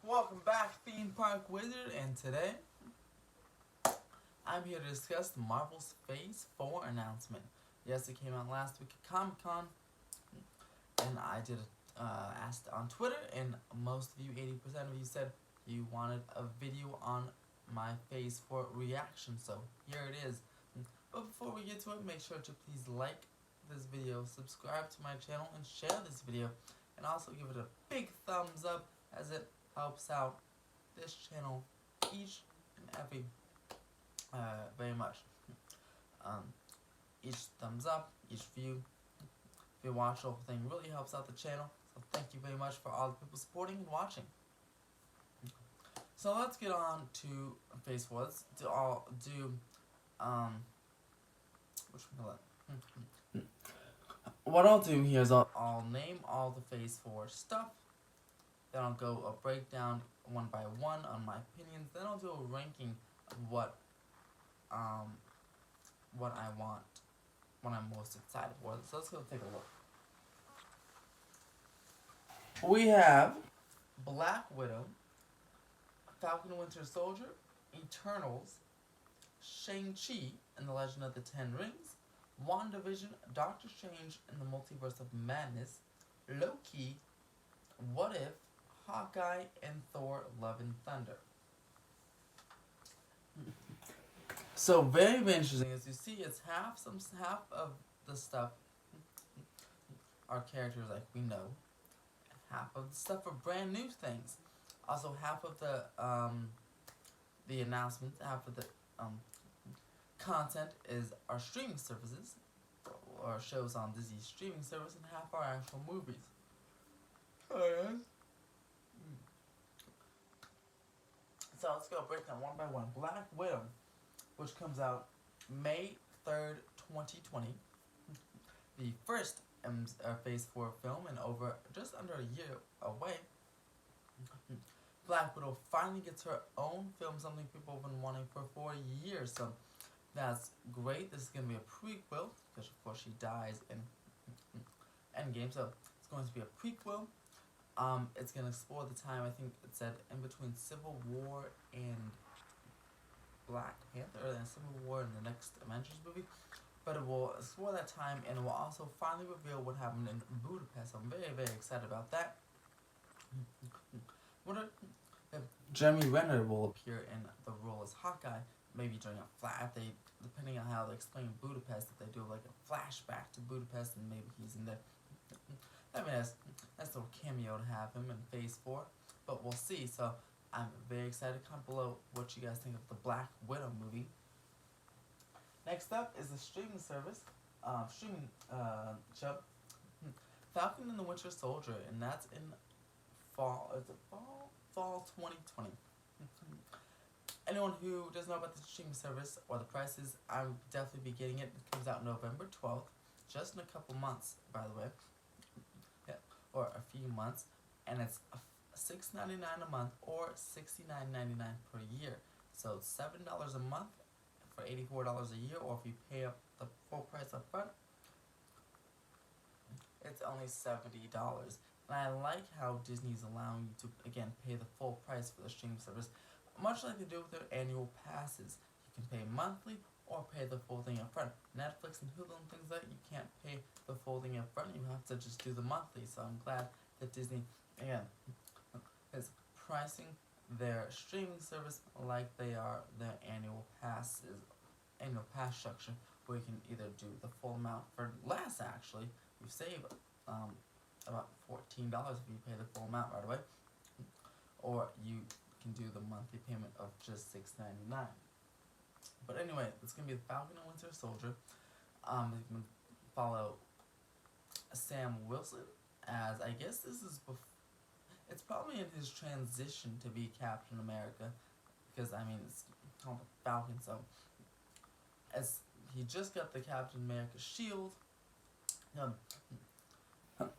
Welcome back, Theme Park Wizard, and today I'm here to discuss the Marvel's Phase 4 announcement. Yes, it came out last week at Comic Con, and I did asked on Twitter, and most of you, 80% of you, said you wanted a video on my Phase 4 reaction, so here it is. But before we get to it, make sure to please like this video, subscribe to my channel, and share this video, and also give it a big thumbs up as it helps out this channel each and every very much. Each thumbs up, each view, if you watch the whole thing, really helps out the channel. So thank you very much for all the people supporting and watching. So let's get on to Phase 4. Let's do which one? What I'll do here is I'll name all the Phase 4 stuff. Then I'll go a breakdown one by one on my opinions. Then I'll do a ranking of what I want, what I'm most excited for. So let's go take a look. We have Black Widow, Falcon and Winter Soldier, Eternals, Shang-Chi and the Legend of the Ten Rings, WandaVision, Doctor Strange and the Multiverse of Madness, Loki, What If, Hawkeye, and Thor: Love and Thunder. So very, very interesting. As you see, it's half of the stuff are characters like we know. Half of the stuff are brand new things. Also, half of the announcements, half of the content is our streaming services, or shows on Disney's streaming service, and half are actual movies. So let's go break down one by one. Black Widow, which comes out May 3rd, 2020. The first Phase 4 film, and over just under a year away. Black Widow finally gets her own film, something people have been wanting for 4 years. So that's great. This is going to be a prequel, because of course she dies in Endgame. So it's going to be a prequel. It's going to explore the time, I think it said, in between Civil War and Black Panther, or then Civil War and the next Avengers movie. But it will explore that time, and it will also finally reveal what happened in Budapest. I'm very, very excited about that. Jeremy Renner will appear in the role as Hawkeye, maybe during a depending on how they explain Budapest, if they do like a flashback to Budapest, and maybe he's in there. I mean, that's a little cameo to have him in Phase 4, but we'll see. So I'm very excited. Comment below what you guys think of the Black Widow movie. Next up is the streaming service, show, Falcon and the Winter Soldier, and that's in fall. Is it fall? Fall 2020. Anyone who doesn't know about the streaming service or the prices, I would definitely be getting it. It comes out November 12th, just in a couple months, by the way. Yeah, or a few months, and it's $6.99 a month or $69.99 per year. So it's $7 a month for $84 a year, or if you pay up the full price up front, it's only $70. And I like how Disney's allowing you to, again, pay the full price for the streaming service, much like they do with their annual passes. You can pay monthly or pay the full thing up front. Netflix and Hulu and things like that, you can't pay the full thing up front. You have to just do the monthly. So I'm glad that Disney, again, is pricing their streaming service like they are their annual pass structure, where you can either do the full amount for less. Actually, you save about $14 if you pay the full amount right away, or you can do the monthly payment of just $6.99. But anyway, it's gonna be the Falcon and Winter Soldier. You can follow Sam Wilson as, I guess this is it's probably in his transition to be Captain America, because I mean it's called the Falcon, so as he just got the Captain America shield,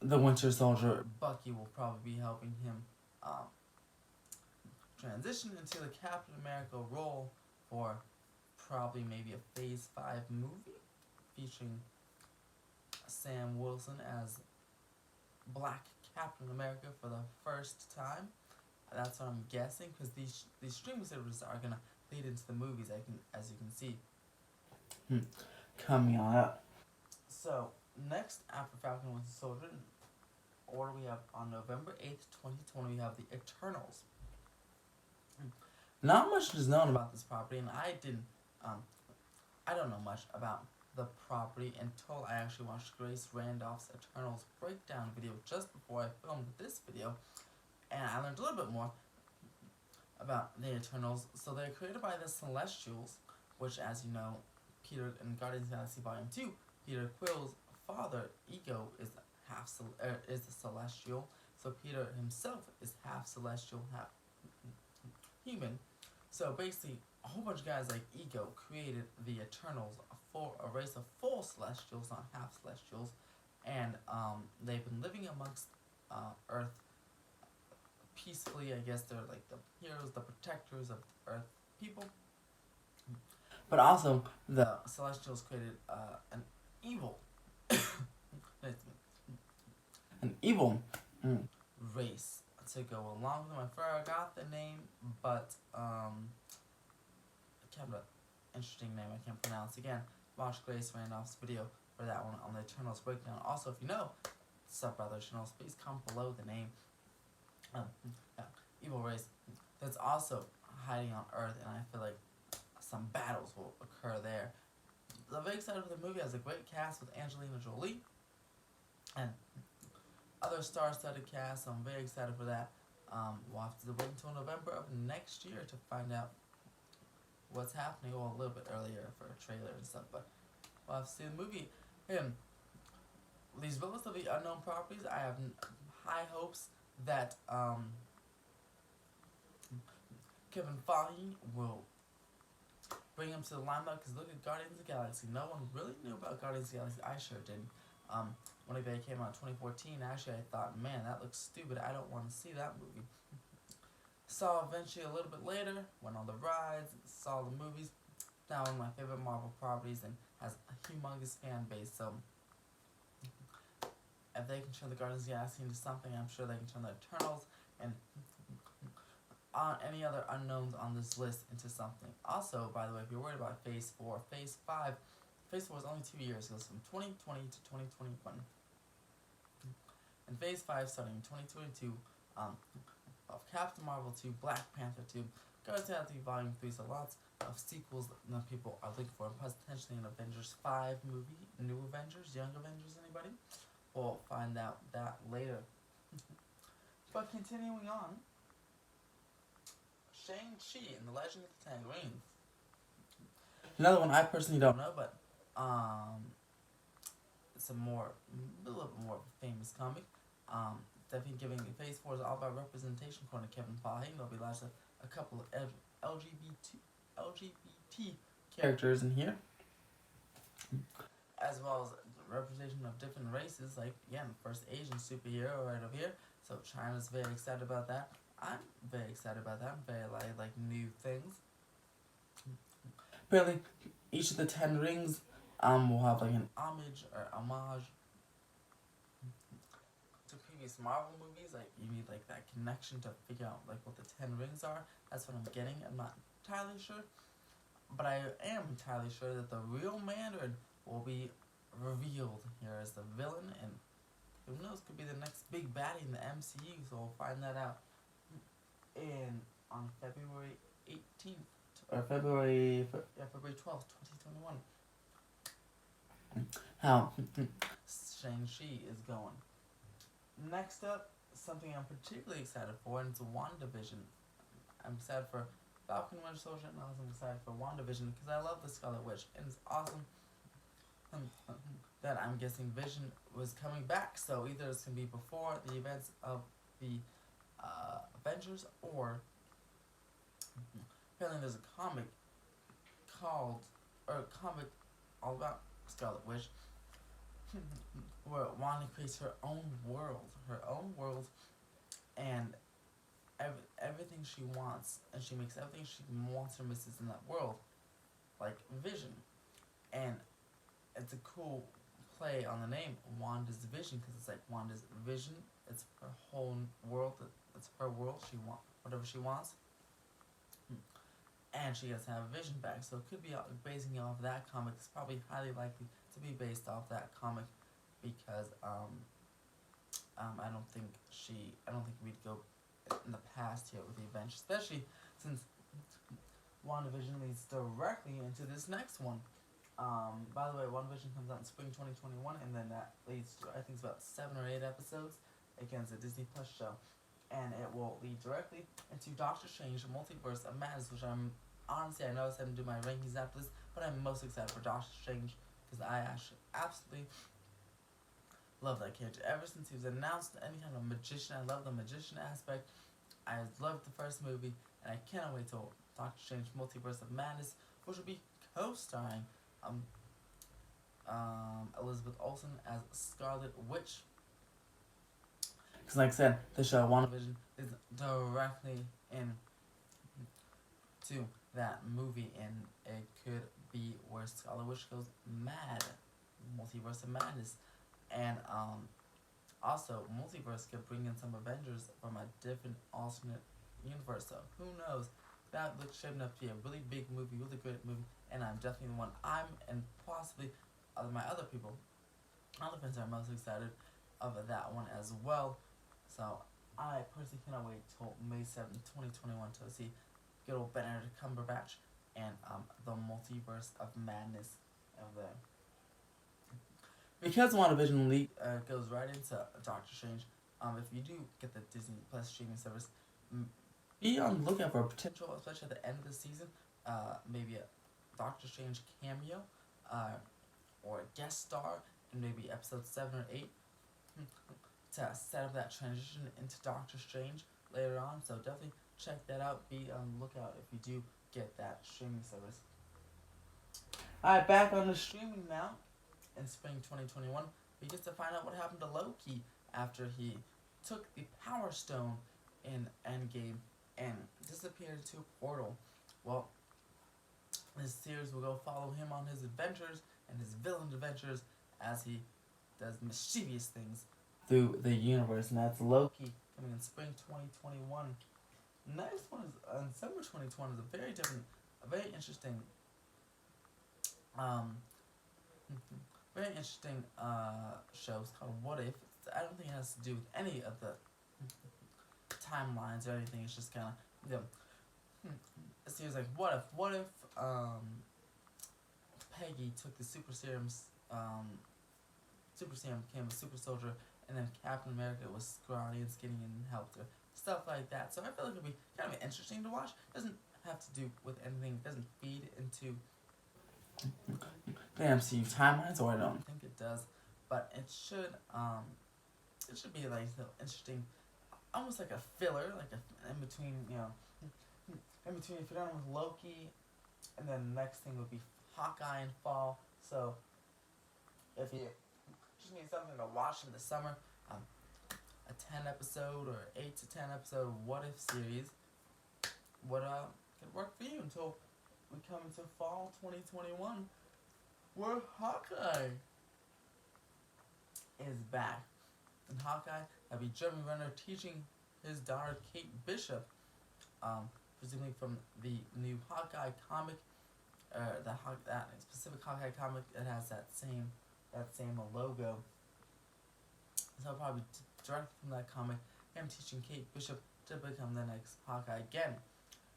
the Winter Soldier Bucky will probably be helping him transition into the Captain America role for probably maybe a Phase 5 movie featuring Sam Wilson as Black Captain America for the first time. That's what I'm guessing, because these streaming services are gonna lead into the movies. As you can see. Coming on up. So next after Falcon and Winter Soldier, or we have on November 8th, 2020, we have the Eternals. Not much is known about this property, and um, I don't know much about the property until I actually watched Grace Randolph's Eternals breakdown video just before I filmed this video, and I learned a little bit more about the Eternals. So they're created by the Celestials, which, as you know, Peter in Guardians of the Galaxy Volume 2, Peter Quill's father, Ego, is a Celestial. So Peter himself is half Celestial, half human. So basically, a whole bunch of guys like Ego created the Eternals for a race of full Celestials, not half Celestials, and they've been living amongst Earth peacefully. I guess they're like the heroes, the protectors of Earth people. But also, the Celestials created an evil, an evil race to go along with them. I forgot the name, but kind of an interesting name I can't pronounce. Again, watch Grace Randolph's video for that one on the Eternals breakdown. Also, if you know sub-brother Eternals, please comment below the name. Evil race that's also hiding on Earth, and I feel like some battles will occur there. I'm very excited for the movie. It has a great cast with Angelina Jolie and other star-studded cast, so I'm very excited for that. We'll have to wait until November of next year to find out what's happening, or a little bit earlier for a trailer and stuff, but we'll have to see the movie. These relatively unknown properties, I have high hopes that Kevin Feige will bring him to the limelight, because look at Guardians of the Galaxy. No one really knew about Guardians of the Galaxy. I sure didn't. When it came out in 2014, actually I thought, man, that looks stupid. I don't want to see that movie. Saw eventually a little bit later, went on the rides, saw the movies. Now one of my favorite Marvel properties and has a humongous fan base. So if they can turn the Guardians of the Galaxy into something, I'm sure they can turn the Eternals and any other unknowns on this list into something. Also, by the way, if you're worried about Phase 4, Phase 5, Phase 4 is only 2 years. It goes from 2020 to 2021. And Phase 5 starting in 2022, of Captain Marvel 2, Black Panther 2, Guardians of the Galaxy Volume 3, so lots of sequels that people are looking for, and potentially an Avengers 5 movie, New Avengers, Young Avengers, anybody? We'll find out that later. But continuing on, Shang-Chi and the Legend of the Ten Rings. Another one I personally don't know, but it's a little bit more famous comic. Definitely giving Phase 4 is all about representation, according to Kevin Feige. There'll be lots of a couple of LGBT characters in here, as well as representation of different races. Like, again, first Asian superhero right over here. So China's very excited about that. I'm very excited about that. I'm very like new things. Apparently, each of the 10 rings will have like an homage to previous Marvel movies. Like, you need like that connection to figure out like what the 10 rings are. That's what I'm getting. I'm not entirely sure, but I am entirely sure that the real Mandarin will be revealed here as the villain, and who knows, could be the next big baddie in the MCU. So we'll find that out on February 18th or February 12th, 2021. How Shang-Chi is going. Next up, something I'm particularly excited for, and it's WandaVision. I'm excited for Falcon and Winter Soldier, and also I'm excited for WandaVision because I love the Scarlet Witch, and it's awesome that I'm guessing Vision was coming back. So either it's going to be before the events of the Avengers, or apparently there's a comic all about Scarlet Witch, where Wanda creates her own world, and everything she wants, and she makes everything she wants or misses in that world, like Vision. And it's a cool play on the name WandaVision, because it's like Wanda's vision. It's her whole world. It's her world. whatever she wants, and she gets to have Vision back. So it could be basing it off that comic. It's probably highly likely to be based off that comic because I don't think we'd go in the past here with the Avengers, especially since WandaVision leads directly into this next one. By the way, WandaVision comes out in spring 2021, and then that leads to, I think it's about 7 or 8 episodes against a Disney Plus show. And it will lead directly into Doctor Strange Multiverse of Madness, which I'm, honestly, I know I said I'm doing my rankings after this, but I'm most excited for Doctor Strange because I actually absolutely love that character. Ever since he was announced, any kind of magician, I love the magician aspect. I loved the first movie, and I cannot wait till Doctor Strange Multiverse of Madness, which will be co-starring Elizabeth Olsen as Scarlet Witch. Because, like I said, the show WandaVision is directly in to that movie, and it could be where Scarlet Witch goes mad. Multiverse of Madness. And also, Multiverse could bring in some Avengers from a different alternate universe. So who knows? That looks shaping up to be a really big movie, really great movie, and I'm definitely the one and possibly my other friends are most excited of that one as well. So I personally cannot wait till May 7th, 2021 to see good old Benedict Cumberbatch and the Multiverse of Madness of the. Because WandaVision goes right into Doctor Strange, if you do get the Disney Plus streaming service, be on the lookout for a potential, especially at the end of the season, maybe a Doctor Strange cameo, or a guest star in maybe episode 7 or 8 to set up that transition into Doctor Strange later on. So definitely check that out. Be on the lookout if you do get that streaming service. Alright, back on the streaming now. In spring 2021, we get to find out what happened to Loki after he took the Power Stone in Endgame and disappeared into a portal. Well, this series will go follow him on his adventures and his villain adventures as he does mischievous things through the universe, and that's Loki coming in spring 2021. Next one is December 2021 is a very interesting show. It's called What If. I don't think it has to do with any of the timelines or anything. It's just kind of a series like what if Peggy took the super serum, became a super soldier, and then Captain America was scrawny and skinny and helped her, stuff like that. So I feel like it'll be kind of interesting to watch. It doesn't have to do with anything. It doesn't feed into the MCU timelines, or I don't think it does, but it should be like interesting, almost like a filler, like a in between, in between if you're done with Loki, and then the next thing would be Hawkeye in fall. So if you just need something to watch in the summer, a 10 episode or 8 to 10 episode What If series would could work for you until we come into fall 2021, where Hawkeye is back. And Hawkeye, that'll be Jeremy Renner teaching his daughter Kate Bishop, presumably from the new Hawkeye comic, that specific Hawkeye comic that has that same logo. So probably direct from that comic, him teaching Kate Bishop to become the next Hawkeye again.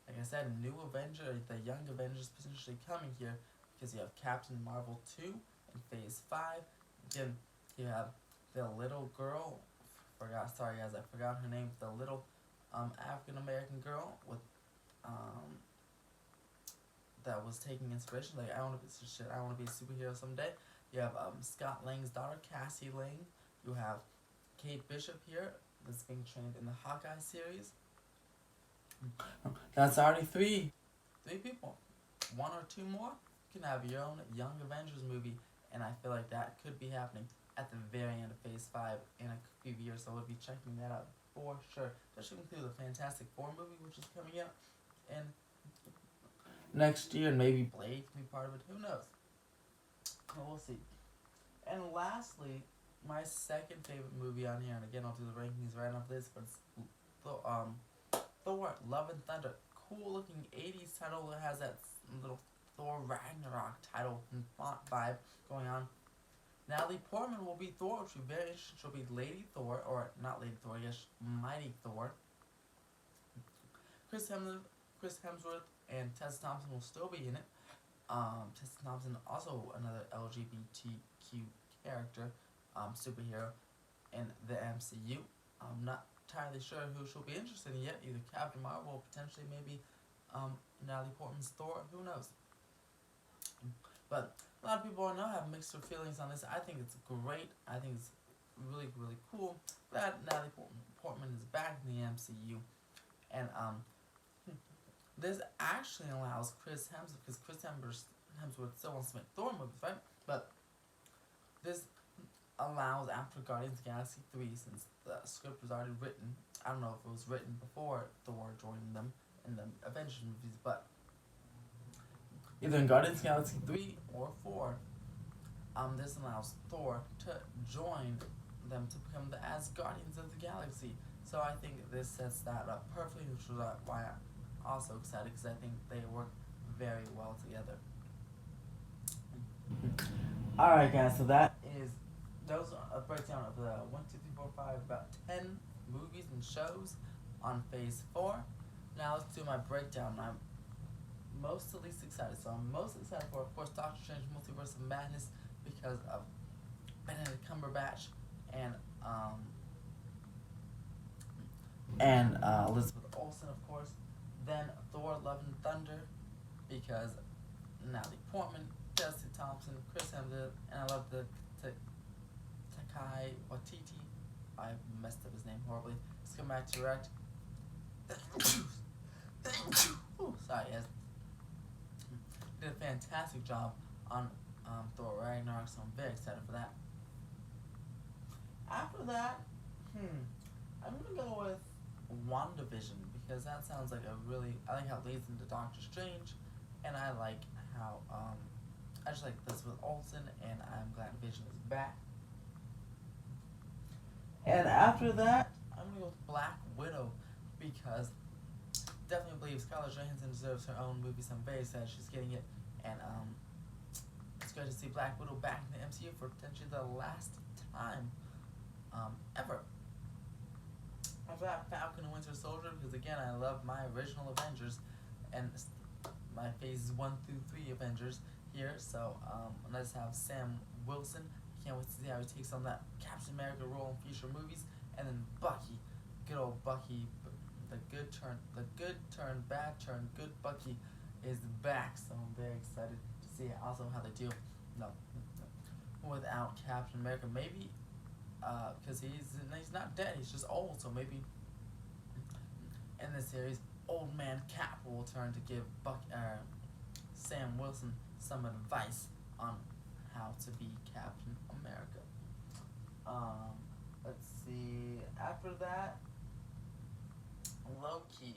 Like I said, new Avenger, the Young Avengers potentially coming here, because you have Captain Marvel 2 in Phase 5. Again, you have the little girl, I forgot her name, the little African American girl with that was taking inspiration, like I want to be a superhero someday. You have Scott Lang's daughter, Cassie Lang. You have Kate Bishop here, that's being trained in the Hawkeye series. That's already three people. One or two more, you can have your own Young Avengers movie, and I feel like that could be happening at the very end of Phase 5 in a few years, so we'll be checking that out for sure. That should include the Fantastic Four movie, which is coming out in next year, and maybe Blade can be part of it, who knows? Well, we'll see. And lastly, my second favorite movie on here, and again I'll do the rankings right off this, but it's Thor: Love and Thunder, cool looking 80s title that has that little Thor Ragnarok title and font vibe going on. Natalie Portman will be Thor, which will be very interesting. She'll be Lady Thor, or not Lady Thor, I guess, Mighty Thor. Chris Hemsworth, Chris Hemsworth and Tessa Thompson will still be in it. Tessa Thompson, also another LGBTQ character, superhero in the MCU. I'm not entirely sure who she'll be interested in yet. Either Captain Marvel or potentially maybe Natalie Portman's Thor. Who knows? But a lot of people I know have mixed feelings on this. I think it's great. I think it's really, really cool that Natalie Portman is back in the MCU. And this actually allows Chris Hemsworth, because Chris Hemsworth still wants to make Thor movies, right? But this allows, after Guardians of the Galaxy 3, since the script was already written, I don't know if it was written before Thor joined them in the Avengers movies, but either in Guardians of the Galaxy 3 or 4, this allows Thor to join them to become the Asgardians of the Galaxy. So I think this sets that up perfectly, which is why I'm also excited, because I think they work very well together. Alright guys, so those are a breakdown of the 1, 2, 3, 4, 5, about 10 movies and shows on Phase 4. Now let's do my breakdown. I'm most to least excited. So I'm most excited for, of course, Doctor Strange Multiverse of Madness because of Benedict Cumberbatch and Elizabeth Olsen, of course. Then Thor: Love and Thunder because Natalie Portman, Tessa Thompson, Chris Hemsworth, and I love the Takai Waititi. I messed up his name horribly. He's come back to direct. Sorry, yes. Did a fantastic job on Thor Ragnarok, so I'm very excited for that. After that, I'm gonna go with WandaVision because that sounds like I like how it leads into Doctor Strange, and I like how I just like this with Olsen, and I'm glad Vision is back. And after that, I'm gonna go with Black Widow because definitely believe Scarlett Johansson deserves her own movie, so I'm very excited she's getting it, and it's good to see Black Widow back in the MCU for potentially the last time ever. After that, Falcon and Winter Soldier, because again, I love my original Avengers and my phases 1 through 3 Avengers here. So let's have Sam Wilson. Can't wait to see how he takes on that Captain America role in future movies. And then Bucky, good old Bucky, the good turn, bad turn, good Bucky is back. So I'm very excited to see also how they do. Without Captain America, maybe. Because he's not dead, he's just old, so maybe in this series, Old Man Cap will turn to give Sam Wilson some advice on how to be Captain America. Let's see, after that, Loki,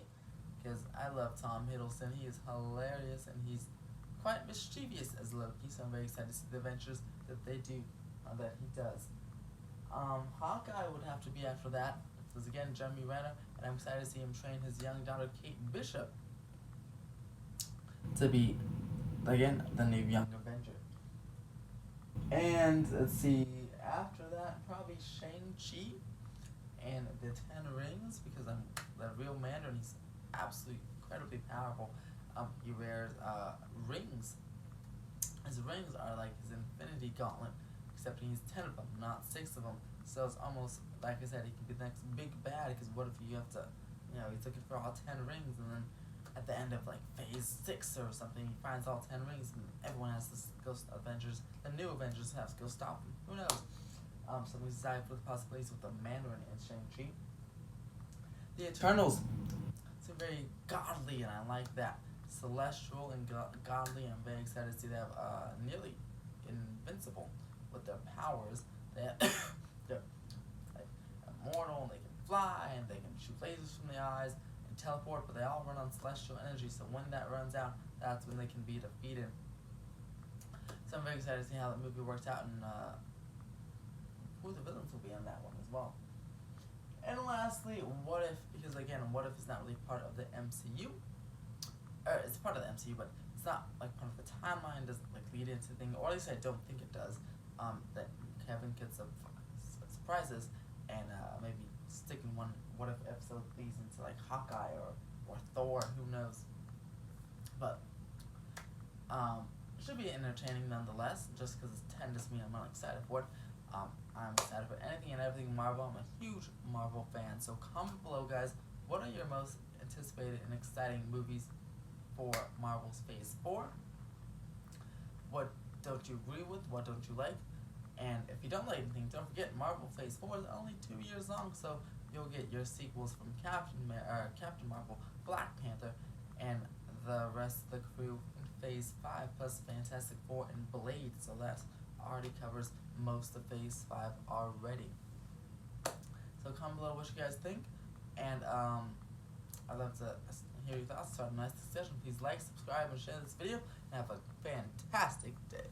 because I love Tom Hiddleston, he is hilarious, and he's quite mischievous as Loki, so I'm very excited to see the adventures that they do, that he does. Hawkeye would have to be after that, because again, Jeremy Renner, and I'm excited to see him train his young daughter, Kate Bishop, to be, again, the new Young Avenger. And, let's see, after that, probably Shang-Chi and the Ten Rings, because I'm the real Mandarin, he's absolutely incredibly powerful. He wears, rings. His rings are like his Infinity Gauntlet, except he needs 10 of them, not 6 of them. So it's almost, like I said, he could be the next big bad, because what if you have to, he's looking for all 10 rings, and then at the end of, like, phase 6 or something, he finds all 10 rings, and everyone has to go, the new Avengers have to go stop him. Who knows? So we decided for the possibilities with the Mandarin and Shang-Chi. The Eternals seem very godly, and I like that. Celestial and godly, I'm very excited to see them nearly invincible with their powers. They're like immortal, and they can fly, and they can shoot lasers from the eyes and teleport, but they all run on celestial energy, so when that runs out, that's when they can be defeated. So I'm very excited to see how that movie works out, and who the villains will be in that one as well. And lastly, what if, because again, what if it's not really part of the MCU? Or it's part of the MCU, but it's not like part of the timeline, doesn't like lead into thing, or at least I don't think it does. That Kevin gets some surprises, and maybe sticking one what if episode leads into like Hawkeye or Thor, who knows. But should be entertaining nonetheless, just because it's 10 doesn't mean I'm not excited for it. I'm excited for anything and everything Marvel. I'm a huge Marvel fan, so comment below, guys. What are your most anticipated and exciting movies for Marvel's Phase 4? What don't you agree with? What don't you like? And if you don't like anything, don't forget Marvel Phase 4 is only 2 years long, so you'll get your sequels from Captain Marvel, Black Panther, and the rest of the crew in Phase 5, plus Fantastic Four and Blade, so that already covers most of Phase 5 already. So comment below what you guys think, and I'd love to hear your thoughts. Start a nice discussion. Please like, subscribe, and share this video, and have a fantastic day.